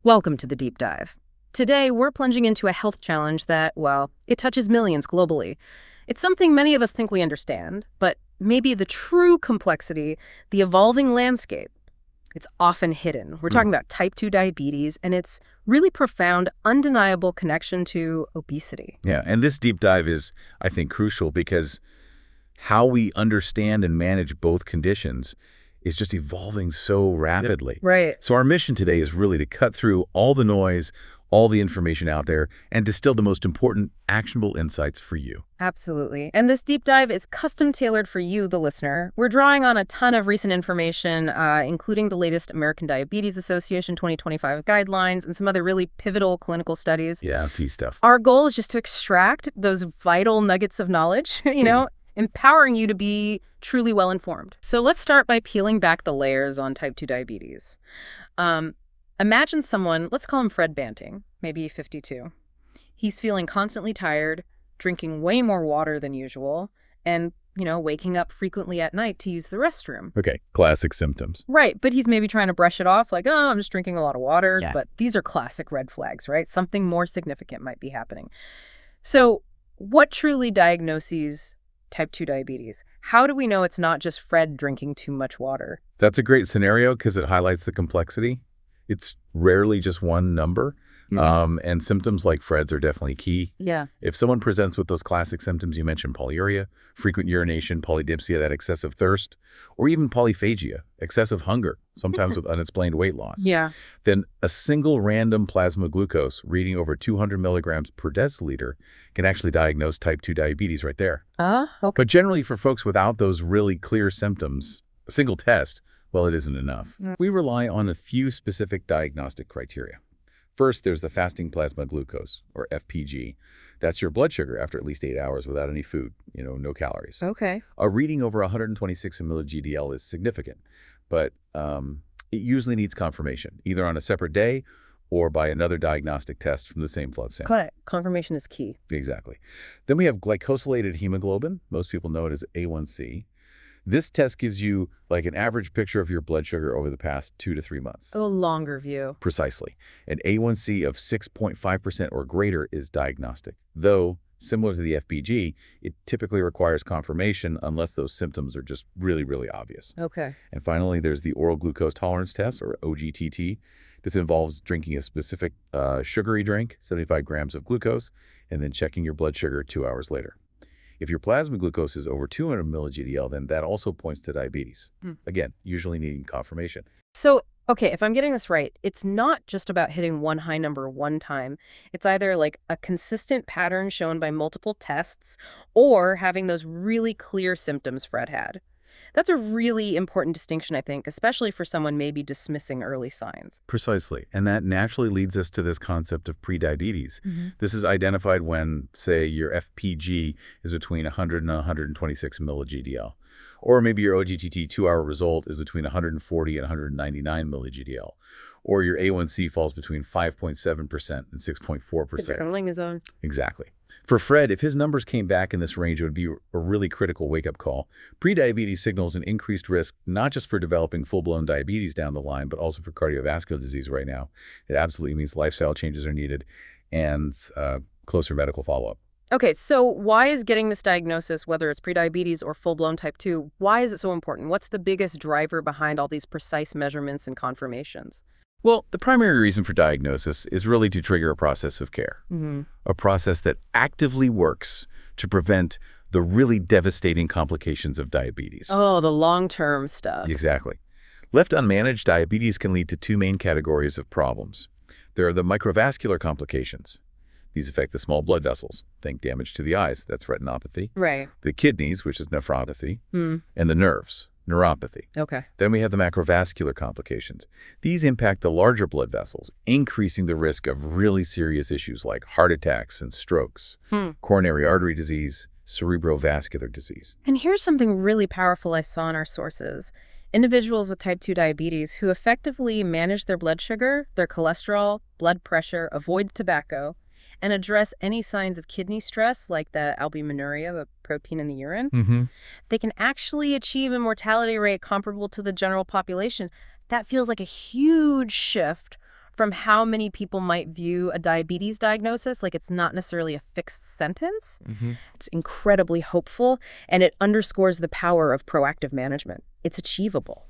Welcome to the Deep Dive. Today, we're plunging into a health challenge that, well, it touches millions globally. It's something many of us think we understand, but maybe the true complexity, the evolving landscape, it's often hidden. We're talking about type 2 diabetes and its really profound, undeniable connection to obesity. Yeah, and this deep dive is, I think, crucial because how we understand and manage both conditions is just evolving so rapidly. Right. So our mission today is really to cut through all the noise, all the information out there, and distill the most important actionable insights for you. Absolutely. And this deep dive is custom tailored for you, the listener. We're drawing on a ton of recent information, including the latest American Diabetes Association 2025 guidelines and some other really pivotal clinical studies. Yeah, key stuff. Our goal is just to extract those vital nuggets of knowledge, empowering you to be truly well-informed. So let's start by peeling back the layers on type 2 diabetes. Imagine someone, let's call him Fred Banting, maybe 52. He's feeling constantly tired, drinking way more water than usual, and, waking up frequently at night to use the restroom. Okay, classic symptoms. Right, but he's maybe trying to brush it off like, oh, I'm just drinking a lot of water. Yeah. But these are classic red flags, right? Something more significant might be happening. So what truly diagnoses type 2 diabetes? How do we know it's not just Fred drinking too much water? That's a great scenario because it highlights the complexity. It's rarely just one number. And symptoms like Fred's are definitely key. Yeah. If someone presents with those classic symptoms you mentioned, polyuria, frequent urination, polydipsia, that excessive thirst, or even polyphagia, excessive hunger, sometimes with unexplained weight loss, Yeah. then a single random plasma glucose reading over 200 milligrams per deciliter can actually diagnose type 2 diabetes right there. Okay. But generally for folks without those really clear symptoms, a single test, well, it isn't enough. We rely on a few specific diagnostic criteria. First, there's the fasting plasma glucose, or FPG. That's your blood sugar after at least 8 hours without any food, no calories. Okay. A reading over 126 milli-GDL is significant, but it usually needs confirmation, either on a separate day or by another diagnostic test from the same blood sample. Got it. Confirmation is key. Exactly. Then we have glycosylated hemoglobin. Most people know it as A1C. This test gives you like an average picture of your blood sugar over the past 2 to 3 months. A longer view. Precisely. An A1C of 6.5% or greater is diagnostic. Though, similar to the FPG, it typically requires confirmation unless those symptoms are just really, really obvious. Okay. And finally, there's the oral glucose tolerance test, or OGTT. This involves drinking a specific sugary drink, 75 grams of glucose, and then checking your blood sugar 2 hours later. If your plasma glucose is over 200 milli-GDL, then that also points to diabetes. Again, usually needing confirmation. So, okay, if I'm getting this right, it's not just about hitting one high number one time. It's either like a consistent pattern shown by multiple tests or having those really clear symptoms Fred had. That's a really important distinction, I think, especially for someone maybe dismissing early signs. Precisely. And that naturally leads us to this concept of prediabetes. This is identified when, say, your FPG is between 100 and 126 milli-GDL. Or maybe your OGTT 2-hour result is between 140 and 199 milli-GDL. Or your A1C falls between 5.7% and 6.4%. Controlling his own. Exactly. For Fred, if his numbers came back in this range, it would be a really critical wake-up call. Prediabetes signals an increased risk, not just for developing full-blown diabetes down the line, but also for cardiovascular disease right now. It absolutely means lifestyle changes are needed and closer medical follow-up. Okay, so why is getting this diagnosis, whether it's prediabetes or full-blown type 2, why is it so important? What's the biggest driver behind all these precise measurements and confirmations? Well, the primary reason for diagnosis is really to trigger a process of care, a process that actively works to prevent the really devastating complications of diabetes. Oh, the long-term stuff. Exactly. Left unmanaged, diabetes can lead to two main categories of problems. There are the microvascular complications. These affect the small blood vessels. Think damage to the eyes, that's retinopathy. Right. The kidneys, which is nephropathy, and the nerves, neuropathy. Okay. Then we have the macrovascular complications. These impact the larger blood vessels, increasing the risk of really serious issues like heart attacks and strokes, coronary artery disease, cerebrovascular disease. And here's something really powerful I saw in our sources. Individuals with type 2 diabetes who effectively manage their blood sugar, their cholesterol, blood pressure, avoid tobacco, and address any signs of kidney stress like the albuminuria, the protein in the urine, they can actually achieve a mortality rate comparable to the general population. That feels like a huge shift from how many people might view a diabetes diagnosis, like it's not necessarily a fixed sentence. It's incredibly hopeful, and it underscores the power of proactive management. It's achievable.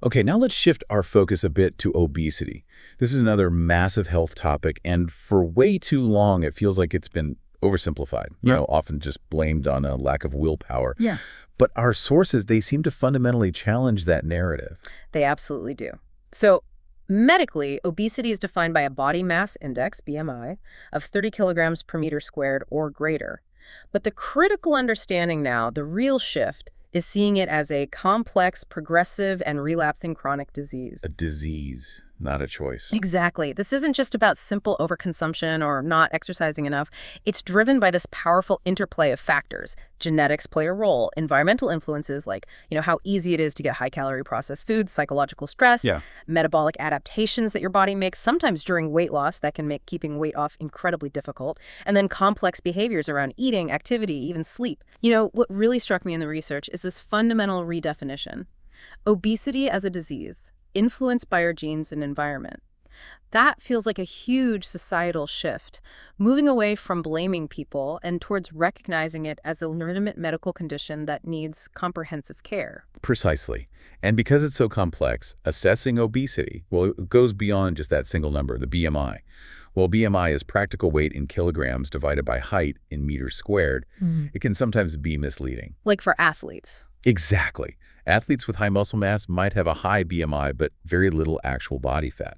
Okay, now let's shift our focus a bit to obesity. This is another massive health topic, and for way too long, it feels like it's been oversimplified, often just blamed on a lack of willpower. Yeah. But our sources, they seem to fundamentally challenge that narrative. They absolutely do. So medically, obesity is defined by a body mass index, BMI, of 30 kilograms per meter squared or greater. But the critical understanding now, the real shift, is seeing it as a complex, progressive, and relapsing chronic disease. A disease, not a choice. Exactly. This isn't just about simple overconsumption or not exercising enough. It's driven by this powerful interplay of factors. Genetics play a role. Environmental influences like, how easy it is to get high-calorie processed foods, psychological stress, metabolic adaptations that your body makes, sometimes during weight loss that can make keeping weight off incredibly difficult, and then complex behaviors around eating, activity, even sleep. What really struck me in the research is this fundamental redefinition. Obesity as a disease, influenced by our genes and environment. That feels like a huge societal shift, moving away from blaming people and towards recognizing it as a legitimate medical condition that needs comprehensive care. Precisely. And because it's so complex, assessing obesity, well, it goes beyond just that single number, the BMI. Well, BMI is practical weight in kilograms divided by height in meters squared. It can sometimes be misleading. Like for athletes. Exactly. Athletes with high muscle mass might have a high BMI, but very little actual body fat.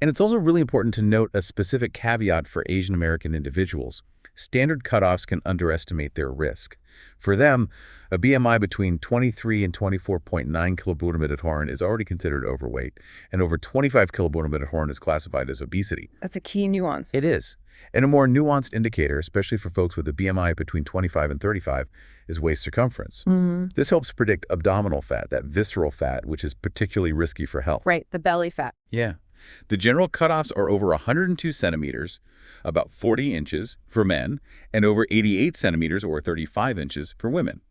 And it's also really important to note a specific caveat for Asian American individuals. Standard cutoffs can underestimate their risk. For them, a BMI between 23 and 24.9 kilobutyrmidatorin is already considered overweight, and over 25 kilobutyrmidatorin is classified as obesity. That's a key nuance. It is. And a more nuanced indicator, especially for folks with a BMI between 25 and 35, is waist circumference. This helps predict abdominal fat, that visceral fat, which is particularly risky for health. Right, the belly fat. Yeah. The general cutoffs are over 102 centimeters, about 40 inches for men, and over 88 centimeters or 35 inches for women.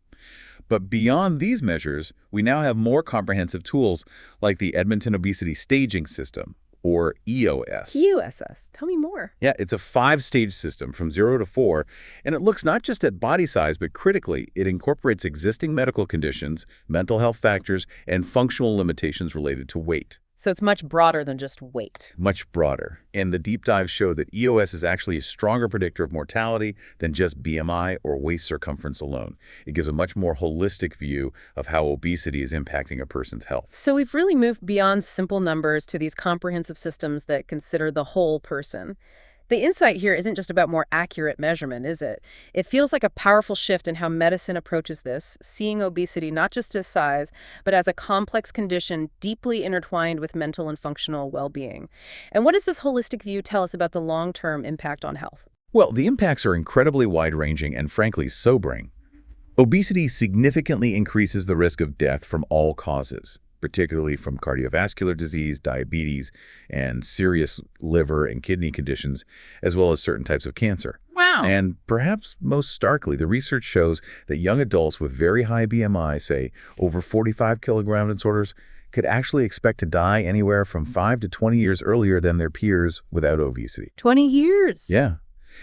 But beyond these measures, we now have more comprehensive tools like the Edmonton Obesity Staging System, or EOS. EOS. Tell me more. Yeah, it's a 5-stage system from 0 to 4, and it looks not just at body size, but critically, it incorporates existing medical conditions, mental health factors, and functional limitations related to weight. So it's much broader than just weight. Much broader. And the deep dives show that EOS is actually a stronger predictor of mortality than just BMI or waist circumference alone. It gives a much more holistic view of how obesity is impacting a person's health. So we've really moved beyond simple numbers to these comprehensive systems that consider the whole person. The insight here isn't just about more accurate measurement, is it? It feels like a powerful shift in how medicine approaches this, seeing obesity not just as size, but as a complex condition deeply intertwined with mental and functional well-being. And what does this holistic view tell us about the long-term impact on health? Well, the impacts are incredibly wide-ranging and frankly sobering. Obesity significantly increases the risk of death from all causes, particularly from cardiovascular disease, diabetes, and serious liver and kidney conditions, as well as certain types of cancer. Wow. And perhaps most starkly, the research shows that young adults with very high BMI, say over 45 kilogram disorders, could actually expect to die anywhere from 5 to 20 years earlier than their peers without obesity. 20 years? Yeah.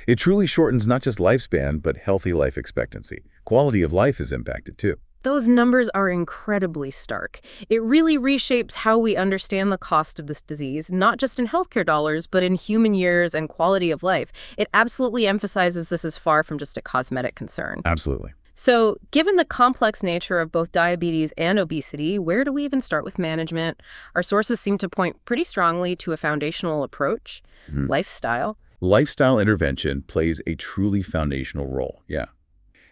It truly shortens not just lifespan, but healthy life expectancy. Quality of life is impacted too. Those numbers are incredibly stark. It really reshapes how we understand the cost of this disease, not just in healthcare dollars, but in human years and quality of life. It absolutely emphasizes this is far from just a cosmetic concern. Absolutely. So, given the complex nature of both diabetes and obesity, where do we even start with management? Our sources seem to point pretty strongly to a foundational approach, lifestyle. Lifestyle intervention plays a truly foundational role,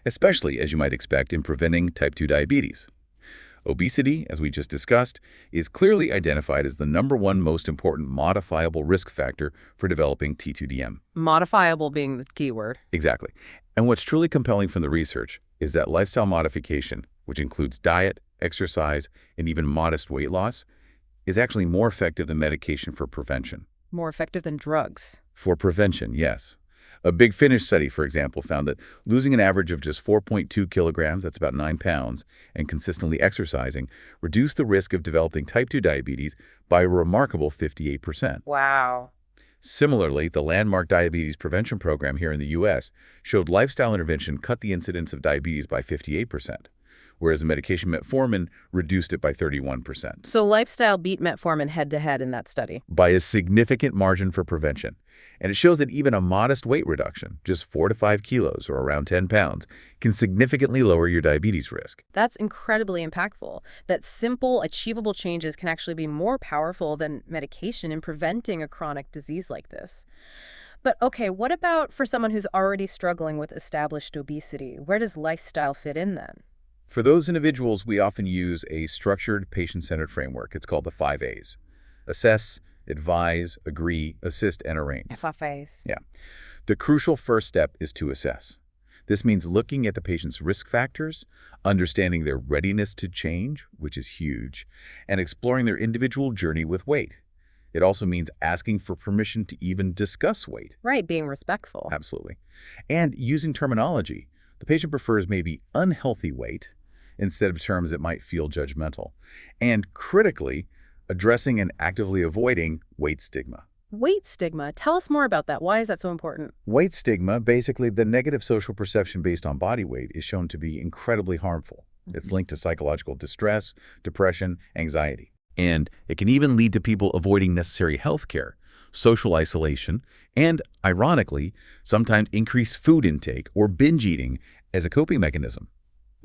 especially, as you might expect, in preventing type 2 diabetes. Obesity, as we just discussed, is clearly identified as the #1 most important modifiable risk factor for developing T2DM. Modifiable being the key word. Exactly. And what's truly compelling from the research is that lifestyle modification, which includes diet, exercise, and even modest weight loss, is actually more effective than medication for prevention. More effective than drugs. For prevention, yes. A Big Finish study, for example, found that losing an average of just 4.2 kilograms, that's about 9 pounds, and consistently exercising reduced the risk of developing type 2 diabetes by a remarkable 58%. Wow. Similarly, the landmark diabetes prevention program here in the U.S. showed lifestyle intervention cut the incidence of diabetes by 58%, whereas the medication metformin reduced it by 31%. So lifestyle beat metformin head-to-head in that study. By a significant margin for prevention. And it shows that even a modest weight reduction, just 4 to 5 kilos or around 10 pounds, can significantly lower your diabetes risk. That's incredibly impactful. That simple, achievable changes can actually be more powerful than medication in preventing a chronic disease like this. But okay, what about for someone who's already struggling with established obesity? Where does lifestyle fit in then? For those individuals, we often use a structured, patient-centered framework. It's called the 5 A's. Assess, advise, agree, assist, and arrange. 5 A's. Yeah. The crucial first step is to assess. This means looking at the patient's risk factors, understanding their readiness to change, which is huge, and exploring their individual journey with weight. It also means asking for permission to even discuss weight. Right, being respectful. Absolutely. And using terminology. The patient prefers maybe unhealthy weight instead of terms that might feel judgmental. And critically, addressing and actively avoiding weight stigma. Weight stigma. Tell us more about that. Why is that so important? Weight stigma, basically the negative social perception based on body weight, is shown to be incredibly harmful. It's linked to psychological distress, depression, anxiety. And it can even lead to people avoiding necessary health care, social isolation, and, ironically, sometimes increased food intake or binge eating as a coping mechanism.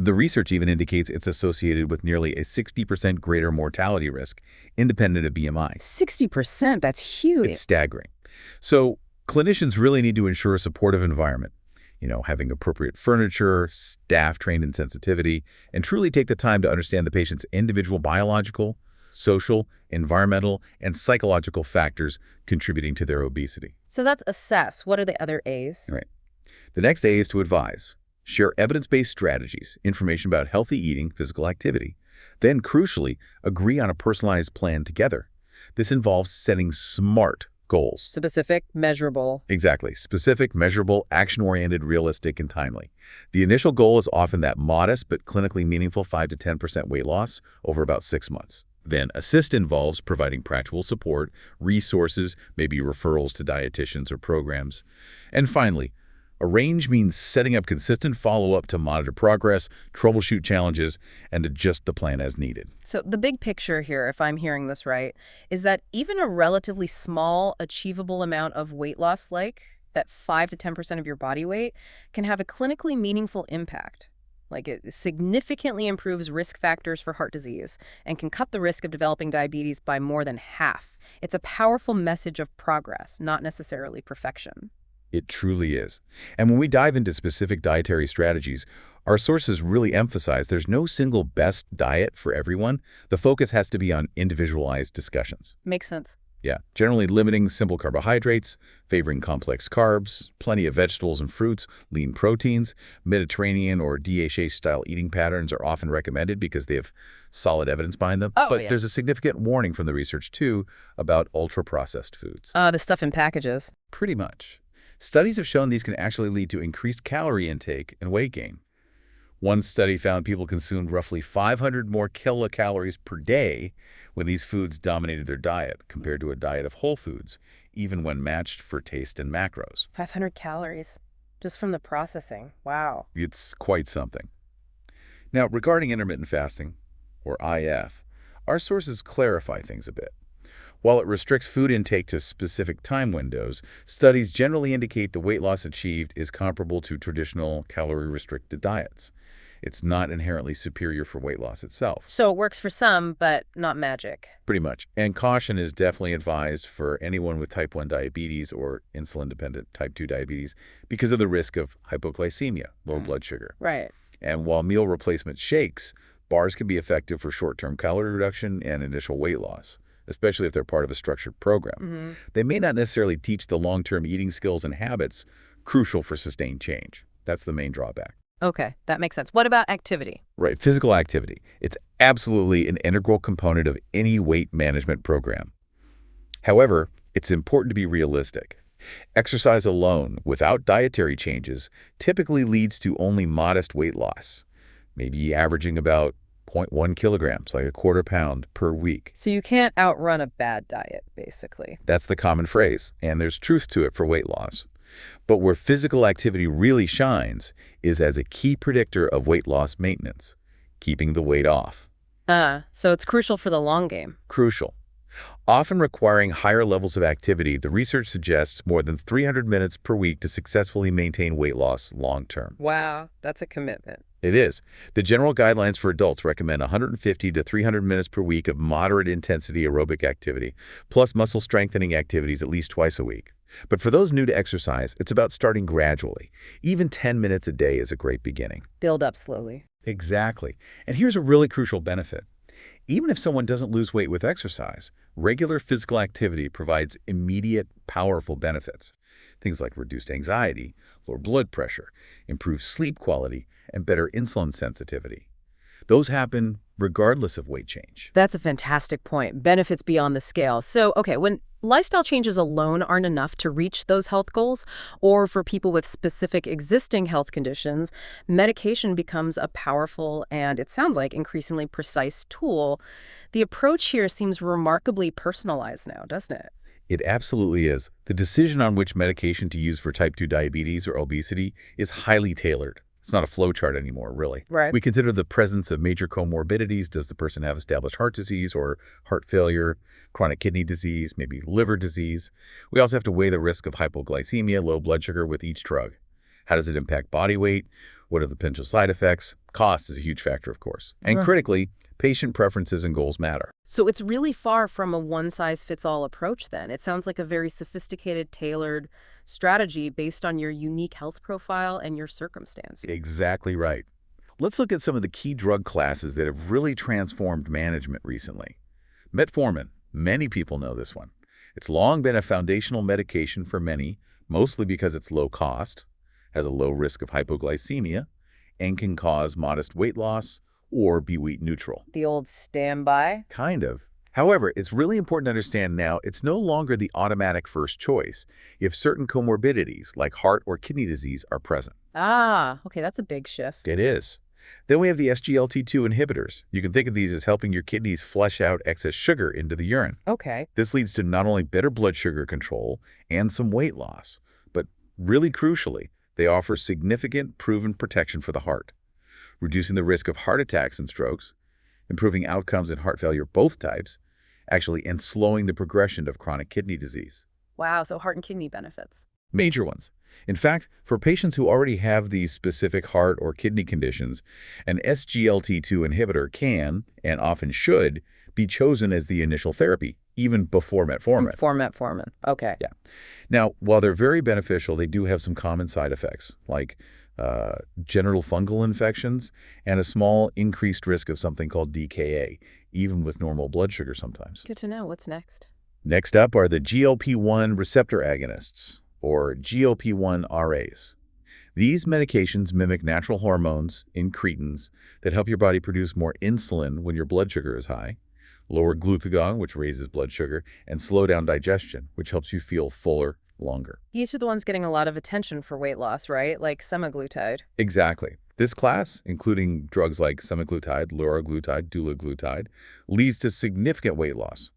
The research even indicates it's associated with nearly a 60% greater mortality risk, independent of BMI. 60%? That's huge. It's staggering. So clinicians really need to ensure a supportive environment, having appropriate furniture, staff trained in sensitivity, and truly take the time to understand the patient's individual biological, social, environmental, and psychological factors contributing to their obesity. So that's assess. What are the other A's? Right. The next A is to advise. Share evidence-based strategies, information about healthy eating, physical activity. Then, crucially, agree on a personalized plan together. This involves setting SMART goals. Specific, measurable. Exactly. Specific, measurable, action-oriented, realistic, and timely. The initial goal is often that modest but clinically meaningful 5 to 10% weight loss over about 6 months. Then assist involves providing practical support, resources, maybe referrals to dietitians or programs. And finally, arrange means setting up consistent follow-up to monitor progress, troubleshoot challenges, and adjust the plan as needed. So the big picture here, if I'm hearing this right, is that even a relatively small, achievable amount of weight loss, like that 5 to 10% of your body weight, can have a clinically meaningful impact. Like it significantly improves risk factors for heart disease and can cut the risk of developing diabetes by more than half. It's a powerful message of progress, not necessarily perfection. It truly is. And when we dive into specific dietary strategies, our sources really emphasize there's no single best diet for everyone. The focus has to be on individualized discussions. Makes sense. Yeah, generally limiting simple carbohydrates, favoring complex carbs, plenty of vegetables and fruits, lean proteins, Mediterranean or DHA-style eating patterns are often recommended because they have solid evidence behind them. But there's a significant warning from the research, too, about ultra-processed foods. The stuff in packages. Pretty much. Studies have shown these can actually lead to increased calorie intake and weight gain. One study found people consumed roughly 500 more kilocalories per day when these foods dominated their diet compared to a diet of whole foods, even when matched for taste and macros. 500 calories just from the processing. Wow. It's quite something. Now, regarding intermittent fasting, or IF, our sources clarify things a bit. While it restricts food intake to specific time windows, studies generally indicate the weight loss achieved is comparable to traditional calorie-restricted diets. It's not inherently superior for weight loss itself. So it works for some, but not magic. Pretty much. And caution is definitely advised for anyone with type 1 diabetes or insulin-dependent type 2 diabetes because of the risk of hypoglycemia, low blood sugar. Right. And while meal replacement shakes, bars can be effective for short-term calorie reduction and initial weight loss, especially if they're part of a structured program. They may not necessarily teach the long-term eating skills and habits crucial for sustained change. That's the main drawback. Okay, that makes sense. What about activity? Right, physical activity. It's absolutely an integral component of any weight management program. However, it's important to be realistic. Exercise alone, without dietary changes, typically leads to only modest weight loss, maybe averaging about 0.1 kilograms, like a quarter pound per week. So you can't outrun a bad diet, basically. That's the common phrase, and there's truth to it for weight loss. But where physical activity really shines is as a key predictor of weight loss maintenance, keeping the weight off. So it's crucial for the long game. Crucial. Often requiring higher levels of activity, the research suggests more than 300 minutes per week to successfully maintain weight loss long term. Wow, that's a commitment. It is. The general guidelines for adults recommend 150 to 300 minutes per week of moderate intensity aerobic activity, plus muscle strengthening activities at least twice a week. But for those new to exercise, it's about starting gradually. Even 10 minutes a day is a great beginning. Build up slowly. Exactly. And here's a really crucial benefit. Even if someone doesn't lose weight with exercise, regular physical activity provides immediate, powerful benefits. Things like reduced anxiety, lower blood pressure, improved sleep quality, and better insulin sensitivity. Those happen regardless of weight change. That's a fantastic point. Benefits beyond the scale. So, okay, when lifestyle changes alone aren't enough to reach those health goals, or for people with specific existing health conditions, medication becomes a powerful and, it sounds like, increasingly precise tool. The approach here seems remarkably personalized now, doesn't it? It absolutely is. The decision on which medication to use for type 2 diabetes or obesity is highly tailored. It's not a flowchart anymore, really. Right. We consider the presence of major comorbidities. Does the person have established heart disease or heart failure, chronic kidney disease, maybe liver disease? We also have to weigh the risk of hypoglycemia, low blood sugar with each drug. How does it impact body weight? What are the potential side effects? Cost is a huge factor, of course. And critically, patient preferences and goals matter. So it's really far from a one-size-fits-all approach then. It sounds like a very sophisticated, tailored strategy based on your unique health profile and your circumstance. Exactly right. Let's look at some of the key drug classes that have really transformed management recently. Metformin. Many people know this one. It's long been a foundational medication for many, mostly because it's low cost, has a low risk of hypoglycemia, and can cause modest weight loss or be weight neutral. The old standby? Kind of. However, it's really important to understand now it's no longer the automatic first choice if certain comorbidities like heart or kidney disease are present. Ah, okay, that's a big shift. It is. Then we have the SGLT2 inhibitors. You can think of these as helping your kidneys flush out excess sugar into the urine. Okay. This leads to not only better blood sugar control and some weight loss, but really crucially, they offer significant proven protection for the heart, reducing the risk of heart attacks and strokes, improving outcomes in heart failure both types, actually, and slowing the progression of chronic kidney disease. Wow, so heart and kidney benefits. Major ones. In fact, for patients who already have these specific heart or kidney conditions, an SGLT2 inhibitor can, and often should, be chosen as the initial therapy, even before metformin. Before metformin. Okay. Yeah. Now, while they're very beneficial, they do have some common side effects, like genital fungal infections and a small increased risk of something called DKA, even with normal blood sugar sometimes. Good to know. What's next? Next up are the GLP-1 receptor agonists, or GLP-1 RAs. These medications mimic natural hormones, incretins, that help your body produce more insulin when your blood sugar is high, lower glucagon, which raises blood sugar, and slow down digestion, which helps you feel fuller longer. These are the ones getting a lot of attention for weight loss, right? Like semaglutide. Exactly. This class, including drugs like semaglutide, liraglutide, dulaglutide, leads to significant weight loss.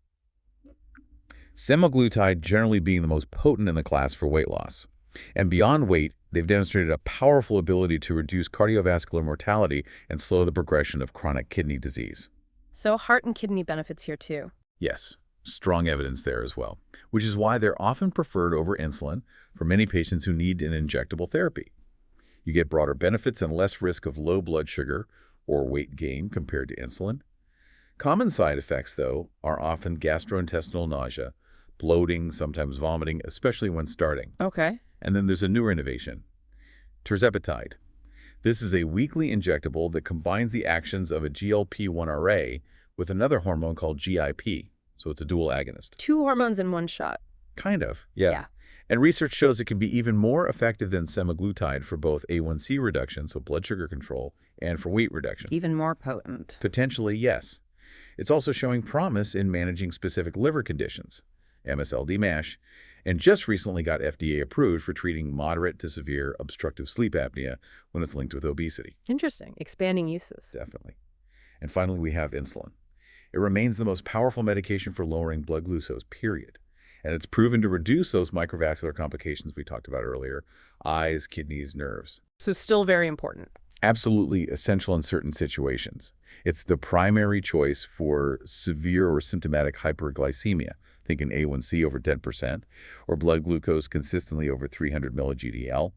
Semaglutide generally being the most potent in the class for weight loss. And beyond weight, they've demonstrated a powerful ability to reduce cardiovascular mortality and slow the progression of chronic kidney disease. So heart and kidney benefits here too. Yes, strong evidence there as well, which is why they're often preferred over insulin for many patients who need an injectable therapy. You get broader benefits and less risk of low blood sugar or weight gain compared to insulin. Common side effects, though, are often gastrointestinal nausea, bloating, sometimes vomiting, especially when starting. Okay. And then there's a newer innovation, tirzepatide. This is a weekly injectable that combines the actions of a GLP-1 RA with another hormone called GIP, so it's a dual agonist. 2 hormones in one shot. Kind of, yeah. And research shows it can be even more effective than semaglutide for both A1C reduction, so blood sugar control, and for weight reduction. Even more potent. Potentially, yes. It's also showing promise in managing specific liver conditions, MSLD-MASH, and just recently got FDA approved for treating moderate to severe obstructive sleep apnea when it's linked with obesity. Interesting. Expanding uses. Definitely. And finally, we have insulin. It remains the most powerful medication for lowering blood glucose, period. And it's proven to reduce those microvascular complications we talked about earlier, eyes, kidneys, nerves. So still very important. Absolutely essential in certain situations. It's the primary choice for severe or symptomatic hyperglycemia, think an A1C over 10%, or blood glucose consistently over 300 milli-GDL,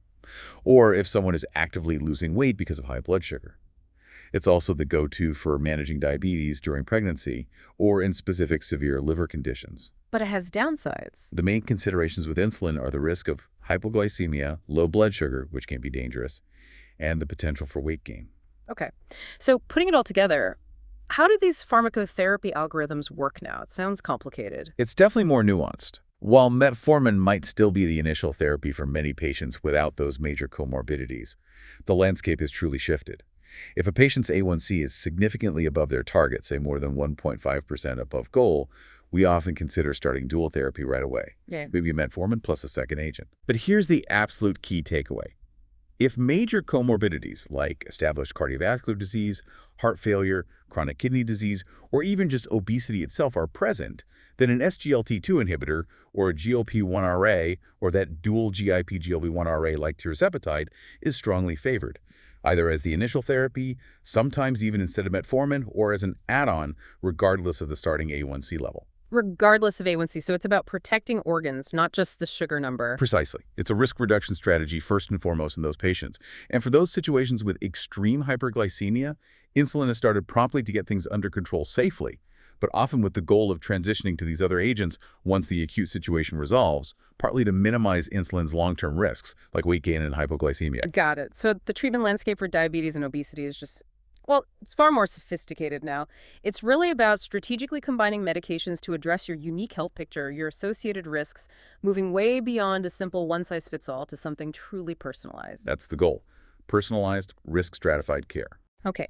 or if someone is actively losing weight because of high blood sugar. It's also the go-to for managing diabetes during pregnancy or in specific severe liver conditions. But it has downsides. The main considerations with insulin are the risk of hypoglycemia, low blood sugar, which can be dangerous, and the potential for weight gain. Okay. So putting it all together, how do these pharmacotherapy algorithms work now? It sounds complicated. It's definitely more nuanced. While metformin might still be the initial therapy for many patients without those major comorbidities, the landscape has truly shifted. If a patient's A1C is significantly above their target, say more than 1.5% above goal, we often consider starting dual therapy right away. Yeah. Maybe metformin plus a second agent. But here's the absolute key takeaway. If major comorbidities like established cardiovascular disease, heart failure, chronic kidney disease, or even just obesity itself are present, then an SGLT2 inhibitor or a GLP-1RA or that dual GIP-GLP-1RA like tirzepatide is strongly favored, either as the initial therapy, sometimes even instead of metformin, or as an add-on regardless of the starting A1C level. Regardless of A1C, so it's about protecting organs, not just the sugar number. Precisely. It's a risk reduction strategy first and foremost in those patients. And for those situations with extreme hyperglycemia, insulin is started promptly to get things under control safely, but often with the goal of transitioning to these other agents once the acute situation resolves, partly to minimize insulin's long-term risks, like weight gain and hypoglycemia. Got it. So the treatment landscape for diabetes and obesity is just, well, it's far more sophisticated now. It's really about strategically combining medications to address your unique health picture, your associated risks, moving way beyond a simple one-size-fits-all to something truly personalized. That's the goal. Personalized, risk-stratified care. Okay.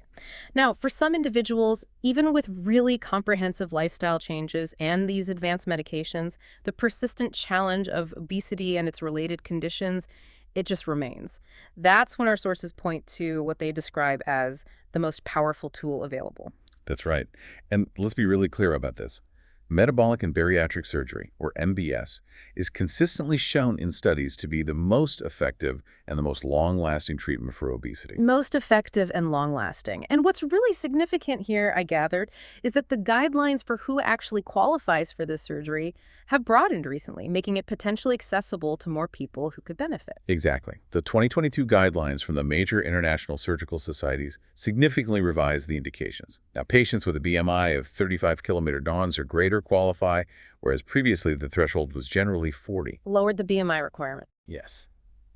Now, for some individuals, even with really comprehensive lifestyle changes and these advanced medications, the persistent challenge of obesity and its related conditions, it just remains. That's when our sources point to what they describe as the most powerful tool available. That's right. And let's be really clear about this. Metabolic and bariatric surgery, or MBS, is consistently shown in studies to be the most effective and the most long-lasting treatment for obesity. Most effective and long-lasting. And what's really significant here, I gathered, is that the guidelines for who actually qualifies for this surgery have broadened recently, making it potentially accessible to more people who could benefit. Exactly. The 2022 guidelines from the major international surgical societies significantly revised the indications. Now, patients with a BMI of 35 kDons or greater qualify, whereas previously the threshold was generally 40. Lowered the BMI requirement. Yes.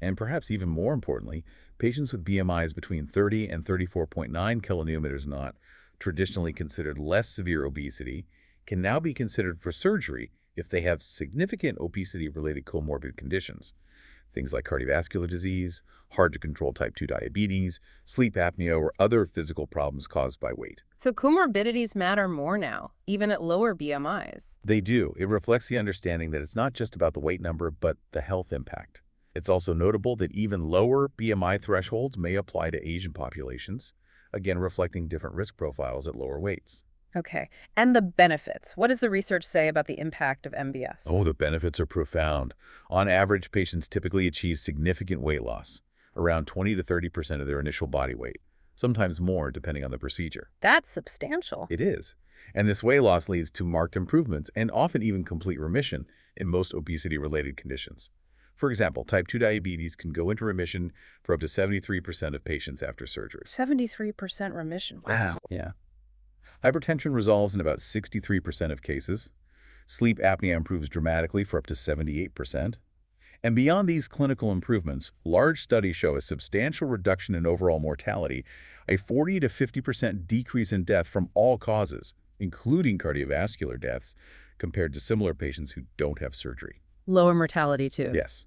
And perhaps even more importantly, patients with BMIs between 30 and 34.9 kilonewtons not traditionally considered less severe obesity can now be considered for surgery if they have significant obesity-related comorbid conditions. Things like cardiovascular disease, hard-to-control type 2 diabetes, sleep apnea, or other physical problems caused by weight. So comorbidities matter more now, even at lower BMIs. They do. It reflects the understanding that it's not just about the weight number, but the health impact. It's also notable that even lower BMI thresholds may apply to Asian populations, again reflecting different risk profiles at lower weights. Okay. And the benefits. What does the research say about the impact of MBS? Oh, the benefits are profound. On average, patients typically achieve significant weight loss, around 20 to 30% of their initial body weight, sometimes more depending on the procedure. That's substantial. It is. And this weight loss leads to marked improvements and often even complete remission in most obesity-related conditions. For example, type 2 diabetes can go into remission for up to 73% of patients after surgery. 73% remission. Wow. Yeah. Hypertension resolves in about 63% of cases. Sleep apnea improves dramatically for up to 78%. And beyond these clinical improvements, large studies show a substantial reduction in overall mortality, a 40 to 50% decrease in death from all causes, including cardiovascular deaths, compared to similar patients who don't have surgery. Lower mortality, too. Yes.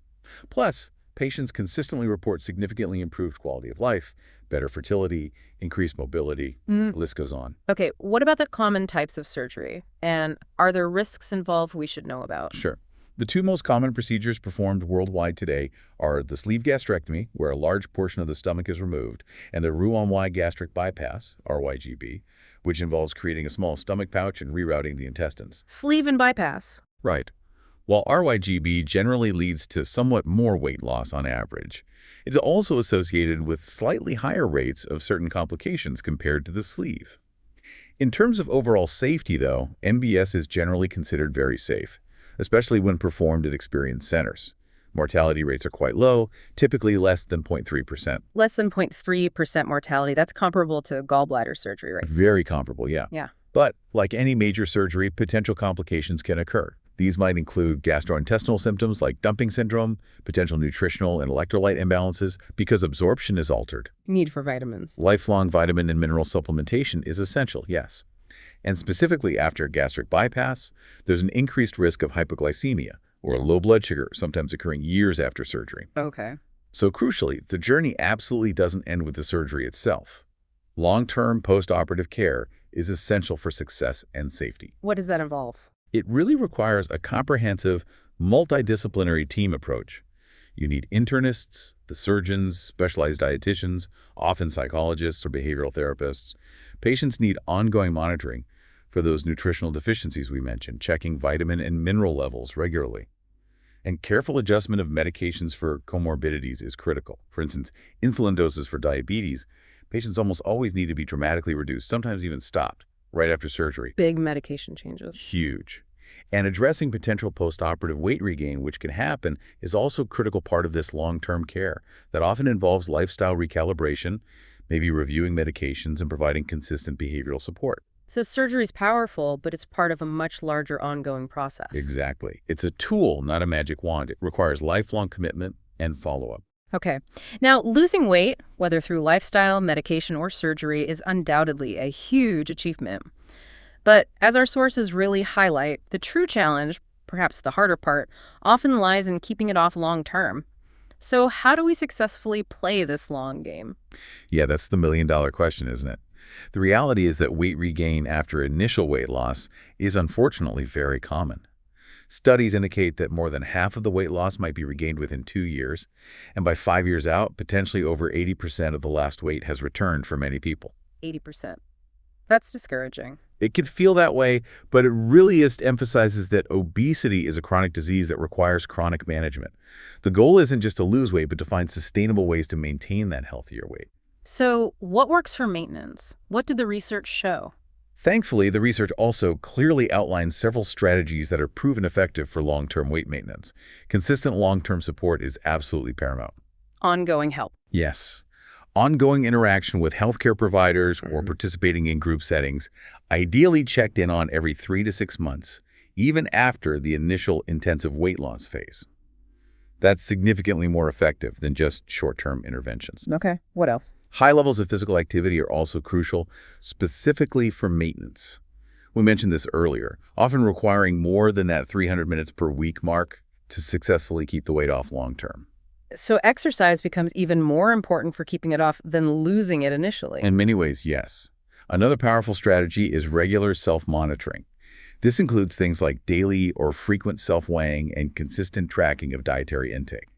Plus, patients consistently report significantly improved quality of life, better fertility, increased mobility, the list goes on. Okay, what about the common types of surgery? And are there risks involved we should know about? Sure. The two most common procedures performed worldwide today are the sleeve gastrectomy, where a large portion of the stomach is removed, and the Roux-en-Y gastric bypass, RYGB, which involves creating a small stomach pouch and rerouting the intestines. Sleeve and bypass. Right. While RYGB generally leads to somewhat more weight loss on average, it's also associated with slightly higher rates of certain complications compared to the sleeve. In terms of overall safety, though, MBS is generally considered very safe, especially when performed at experienced centers. Mortality rates are quite low, typically less than 0.3%. Less than 0.3% mortality. That's comparable to gallbladder surgery, right? Very comparable, yeah. Yeah. But like any major surgery, potential complications can occur. These might include gastrointestinal symptoms like dumping syndrome, potential nutritional and electrolyte imbalances because absorption is altered. Need for vitamins. Lifelong vitamin and mineral supplementation is essential, yes. And specifically after gastric bypass, there's an increased risk of hypoglycemia, or low blood sugar, sometimes occurring years after surgery. Okay. So crucially, the journey absolutely doesn't end with the surgery itself. Long-term post-operative care is essential for success and safety. What does that involve? It really requires a comprehensive, multidisciplinary team approach. You need internists, the surgeons, specialized dietitians, often psychologists or behavioral therapists. Patients need ongoing monitoring for those nutritional deficiencies we mentioned, checking vitamin and mineral levels regularly. And careful adjustment of medications for comorbidities is critical. For instance, insulin doses for diabetes, patients almost always need to be dramatically reduced, sometimes even stopped, right after surgery. Big medication changes. Huge. And addressing potential post-operative weight regain, which can happen, is also a critical part of this long-term care that often involves lifestyle recalibration, maybe reviewing medications and providing consistent behavioral support. So surgery is powerful, but it's part of a much larger ongoing process. Exactly. It's a tool, not a magic wand. It requires lifelong commitment and follow-up. Okay. Now, losing weight, whether through lifestyle, medication, or surgery, is undoubtedly a huge achievement. But as our sources really highlight, the true challenge, perhaps the harder part, often lies in keeping it off long term. So how do we successfully play this long game? Yeah, that's the million-dollar question, isn't it? The reality is that weight regain after initial weight loss is unfortunately very common. Studies indicate that more than half of the weight loss might be regained within 2 years, and by 5 years out, potentially over 80% of the lost weight has returned for many people. 80%. That's discouraging. It can feel that way, but it really emphasizes that obesity is a chronic disease that requires chronic management. The goal isn't just to lose weight, but to find sustainable ways to maintain that healthier weight. So what works for maintenance? What did the research show? Thankfully, the research also clearly outlines several strategies that are proven effective for long-term weight maintenance. Consistent long-term support is absolutely paramount. Ongoing help. Yes. Ongoing interaction with healthcare providers or participating in group settings, ideally checked in on every 3 to 6 months, even after the initial intensive weight loss phase. That's significantly more effective than just short-term interventions. Okay. What else? High levels of physical activity are also crucial, specifically for maintenance. We mentioned this earlier, often requiring more than that 300 minutes per week mark to successfully keep the weight off long-term. So exercise becomes even more important for keeping it off than losing it initially. In many ways, yes. Another powerful strategy is regular self-monitoring. This includes things like daily or frequent self-weighing and consistent tracking of dietary intake.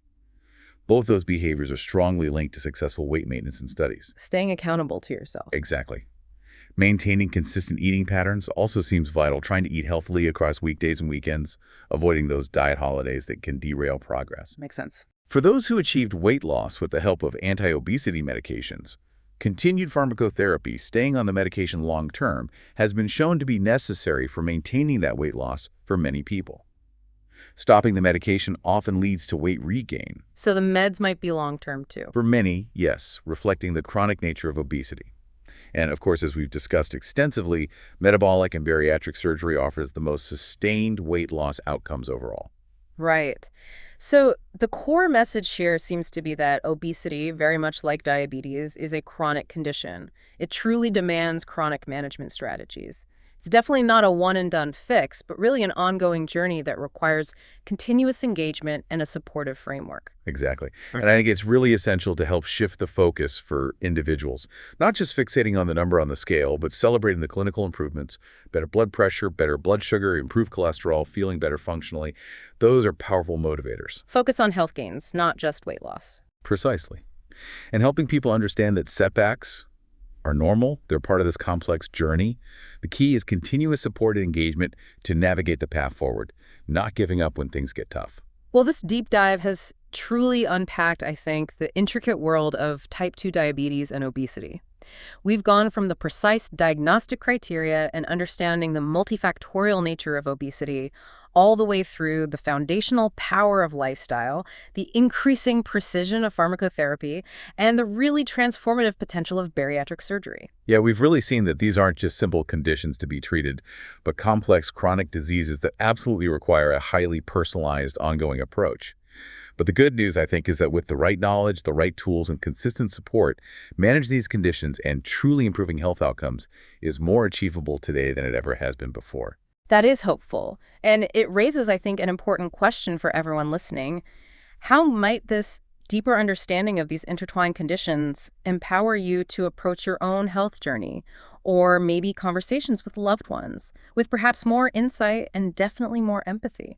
Both those behaviors are strongly linked to successful weight maintenance in studies. Staying accountable to yourself. Exactly. Maintaining consistent eating patterns also seems vital, trying to eat healthily across weekdays and weekends, avoiding those diet holidays that can derail progress. Makes sense. For those who achieved weight loss with the help of anti-obesity medications, continued pharmacotherapy, staying on the medication long-term, has been shown to be necessary for maintaining that weight loss for many people. Stopping the medication often leads to weight regain. So the meds might be long-term too. For many, yes, reflecting the chronic nature of obesity. And of course, as we've discussed extensively, metabolic and bariatric surgery offers the most sustained weight loss outcomes overall. Right. So the core message here seems to be that obesity, very much like diabetes, is a chronic condition. It truly demands chronic management strategies. It's definitely not a one-and-done fix, but really an ongoing journey that requires continuous engagement and a supportive framework. Exactly. And I think it's really essential to help shift the focus for individuals, not just fixating on the number on the scale, but celebrating the clinical improvements, better blood pressure, better blood sugar, improved cholesterol, feeling better functionally. Those are powerful motivators. Focus on health gains, not just weight loss. Precisely. And helping people understand that setbacks are normal, they're part of this complex journey. The key is continuous support and engagement to navigate the path forward, not giving up when things get tough. Well, this deep dive has truly unpacked, I think, the intricate world of type 2 diabetes and obesity. We've gone from the precise diagnostic criteria and understanding the multifactorial nature of obesity all the way through the foundational power of lifestyle, the increasing precision of pharmacotherapy, and the really transformative potential of bariatric surgery. Yeah, we've really seen that these aren't just simple conditions to be treated, but complex chronic diseases that absolutely require a highly personalized, ongoing approach. But the good news, I think, is that with the right knowledge, the right tools, and consistent support, manage these conditions and truly improving health outcomes is more achievable today than it ever has been before. That is hopeful, and it raises, I think, an important question for everyone listening. How might this deeper understanding of these intertwined conditions empower you to approach your own health journey, or maybe conversations with loved ones, with perhaps more insight and definitely more empathy?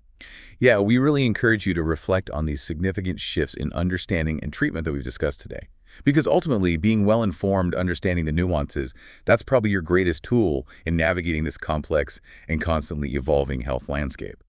Yeah, we really encourage you to reflect on these significant shifts in understanding and treatment that we've discussed today. Because ultimately, being well-informed, understanding the nuances, that's probably your greatest tool in navigating this complex and constantly evolving health landscape.